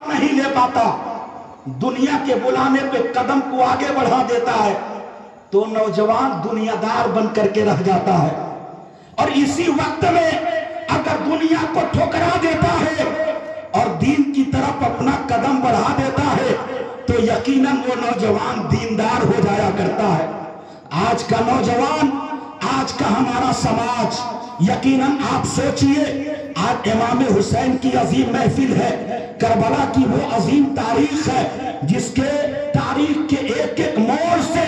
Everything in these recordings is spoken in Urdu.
نہیں لے پاتا، دنیا کے بلانے پہ قدم کو آگے بڑھا دیتا ہے تو نوجوان دنیا دار بن کر کے رہ جاتا ہے، اور اسی وقت میں اگر دنیا کو ٹھکرا دیتا ہے اور دین کی طرف اپنا قدم بڑھا دیتا ہے تو یقیناً وہ نوجوان دیندار ہو جایا کرتا ہے۔ آج کا نوجوان، آج کا ہمارا سماج، یقیناً آپ سوچئے آج امام حسین کی عظیم محفل ہے، کربلا کی وہ عظیم تاریخ ہے جس کے تاریخ کے ایک ایک موڑ سے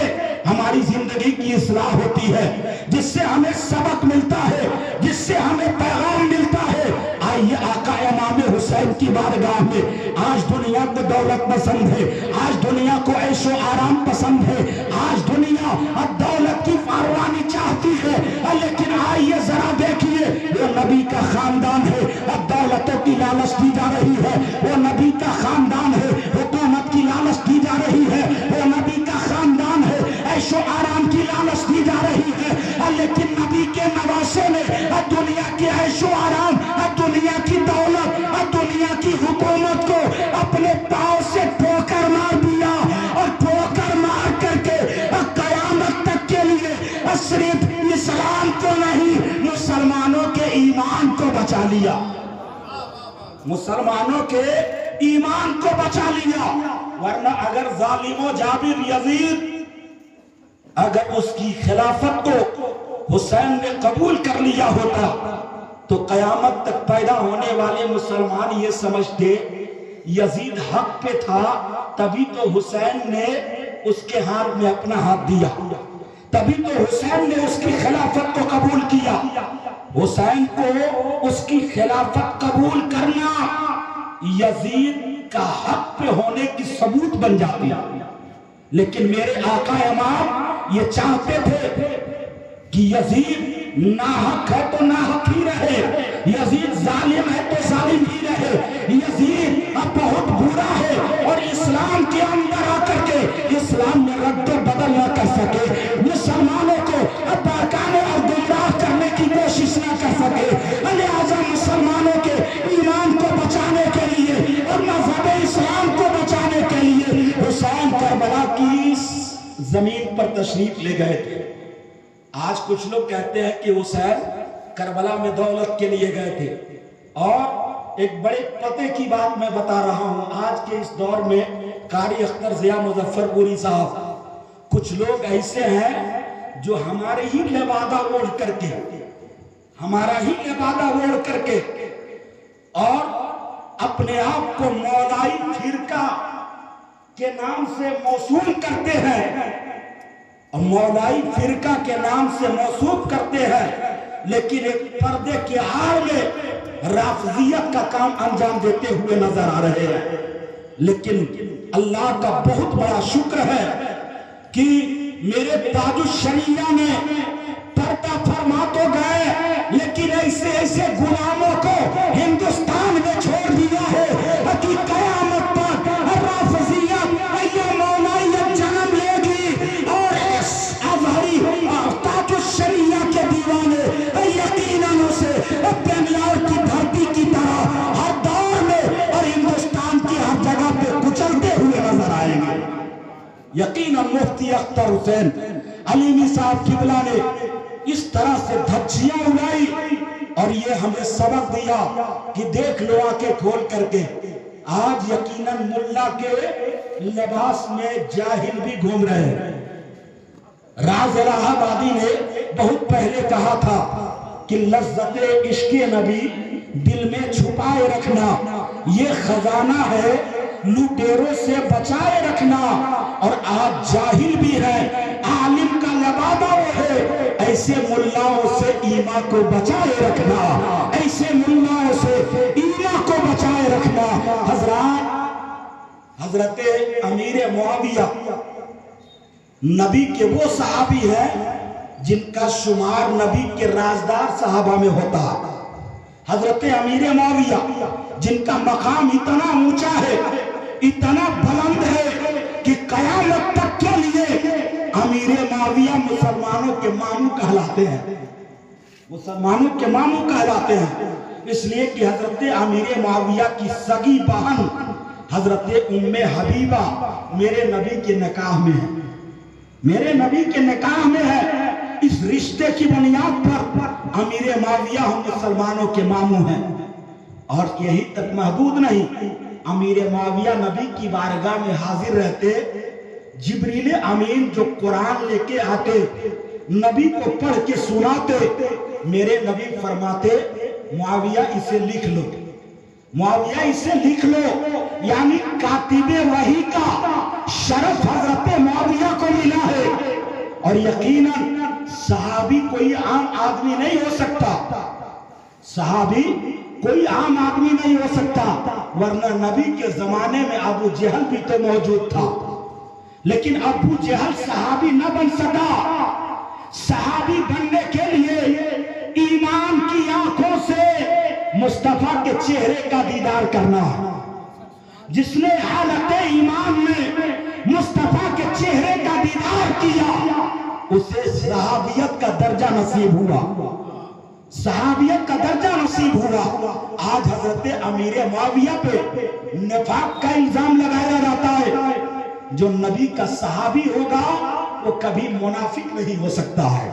ہماری زندگی کی اصلاح ہوتی ہے، جس سے ہمیں سبق ملتا ہے، جس سے ہمیں پیغام ملتا ہے۔ آئیے آقا امام حسین کی بارگاہ میں، آج دنیا کو دولت پسند ہے، آج دنیا کو عیش و آرام پسند ہے، آج دنیا دولت کی فاروانی چاہتی ہے، لیکن آئیے ذرا دیکھیے وہ نبی کا خاندان ہے، اب دولتوں کی لالچ دی جا رہی ہے، وہ نبی کا خاندان ہے، حکومت کی لالچ دی جا رہی ہے، وہ نبی کا خاندان ہے، عیش و آرام کی لالچ دی جا رہی ہے، لیکن نبی کے نواسوں نے دنیا کے عیش و آرام، دنیا کی دولت، دنیا کی حکومت کو اپنے پاؤں سے ٹھوکر مار دیا، اور ٹھوکر مار کر کے قیامت تک کے لیے صرف اسلام کو نہیں مسلمانوں کے ایمان کو بچا لیا، مسلمانوں کے ایمان کو بچا لیا۔ ورنہ اگر ظالم و جابر یزید اگر اس کی خلافت کو حسین نے قبول کر لیا ہوتا تو قیامت تک پیدا ہونے والے مسلمان یہ سمجھتے یزید حق پہ تھا، تبھی تو حسین نے اس کے ہاتھ میں اپنا ہاتھ دیا، تبھی تو حسین نے اس کی خلافت کو قبول کیا۔ حسین کو اس کی خلافت قبول کرنا یزید کا حق پہ ہونے کی ثبوت بن جاتی، لیکن میرے آقا امام یہ چاہتے تھے کہ یزید ناحق ہے تو ناحق ہی رہے، یزید ظالم ہے تو ظالم ہی رہے، یزید اب بہت برا ہے اور اسلام کے اندر آ کر کے اسلام میں رد و بدل نہ کر سکے، مسلمانوں کو اب بہکانے اور گمراہ کرنے کی کوشش نہ کر سکے، لہذا مسلمانوں کے ایمان کو بچانے کے لیے اور مذہب اسلام کو بچانے کے لیے حسین کربلا کی زمین پر تشریف لے گئے تھے۔ آج کچھ لوگ کہتے ہیں کہ حسین کربلا میں دولت کے لیے گئے تھے، اور ایک بڑے پتے کی بات میں بتا رہا ہوں۔ آج کے اس دور میں قاری اختر ضیاء مظفر پوری صاحب، کچھ لوگ ایسے ہیں جو ہمارے ہی لبادہ اوڑھ کر کے، ہمارا ہی لبادہ اوڑھ کر کے اور اپنے آپ کو مولائی فرقہ کے نام سے موسوم کرتے ہیں، مولائی فرقہ کے نام سے موصوف کرتے ہیں، لیکن ایک پردے کے آڑ میں رافضیت کا کام انجام دیتے ہوئے نظر آ رہے ہیں۔ لیکن اللہ کا بہت بڑا شکر ہے کہ میرے تاج الشریعہ نے پردہ فرما تو گئے، لیکن ایسے ایسے غلاموں کو ہندوستان میں چھوڑ دیا ہے کہ قیامت پر رافضیت یا مولائیت جنم لے گی، اور اس ازہری تاج الشریعہ کے دیوانے یقیناً اسے بنگلور کی دھرتی کی طرح ہر دور میں اور ہندوستان کی ہر جگہ پہ کچلتے ہوئے نظر آئیں گے۔ یقیناً مفتی اختر حسین علیمی صاحب قبلہ نے اس طرح سے دھجیاں اڑائی اور یہ ہمیں سبق دیا کہ دیکھ لو آنکھیں کھول کر کے، آج یقیناً ملا کے لباس میں جاہل بھی گھوم رہے ہیں۔ راز الہ آبادی نے بہت پہلے کہا تھا کہ لذت عشق نبی دل میں چھپائے رکھنا یہ خزانہ ہے، لوٹیروں سے بچائے رکھنا، اور آج جاہل بھی ہے، عالم کا لبادہ وہ ہے، ایسے ملاؤں سے ایمان کو بچائے رکھنا، ایسے ملاؤں سے ایمان کو بچائے رکھنا۔ حضرت امیر معاویہ نبی کے وہ صحابی ہیں جن کا شمار نبی کے رازدار صحابہ میں ہوتا ہے۔ حضرت امیر معاویہ جن کا مقام اتنا اونچا ہے، اتنا بلند ہے کہ قیامت تک کے لیے امیر معاویہ مسلمانوں کے ماموں کہلاتے ہیں، مسلمانوں کے ماموں کہلاتے ہیں، اس لیے کہ حضرت امیر معاویہ کی سگی بہن حضرت ام حبیبہ میرے نبی کے نکاح میں ہے، میرے نبی کے نکاح میں ہے۔ اس رشتے کی بنیاد پر امیر معاویہ ہم مسلمانوں کے ماموں ہیں، اور یہی تک محدود نہیں، امیر معاویہ نبی کی بارگاہ میں حاضر رہتے، جبریل امین جو قرآن لے کے آتے نبی کو پڑھ کے سناتے، میرے نبی فرماتے معاویہ اسے لکھ لو، معاویہ اسے لکھ لو، یعنی کاتب وحی کا شرف حضرت معاویہ کو ملا ہے۔ اور یقیناً صحابی کوئی عام آدمی نہیں ہو سکتا، صحابی کوئی عام آدمی نہیں ہو سکتا، ورنہ نبی کے زمانے میں ابو جہل بھی تو موجود تھا، لیکن ابو جہل صحابی نہ بن سکا۔ صحابی بننے کے لیے ایمان کی آنکھوں سے مصطفیٰ کے چہرے کا دیدار کرنا ہے۔ جس نے حالت ایمان میں مصطفیٰ کے چہرے کا دیدار کیا اسے صحابیت کا درجہ نصیب ہوا، صحابیت کا درجہ نصیب ہوا۔ آج حضرت امیر معاویہ پہ نفاق کا الزام لگایا جاتا ہے۔ جو نبی کا صحابی ہوگا وہ کبھی منافق نہیں ہو سکتا ہے۔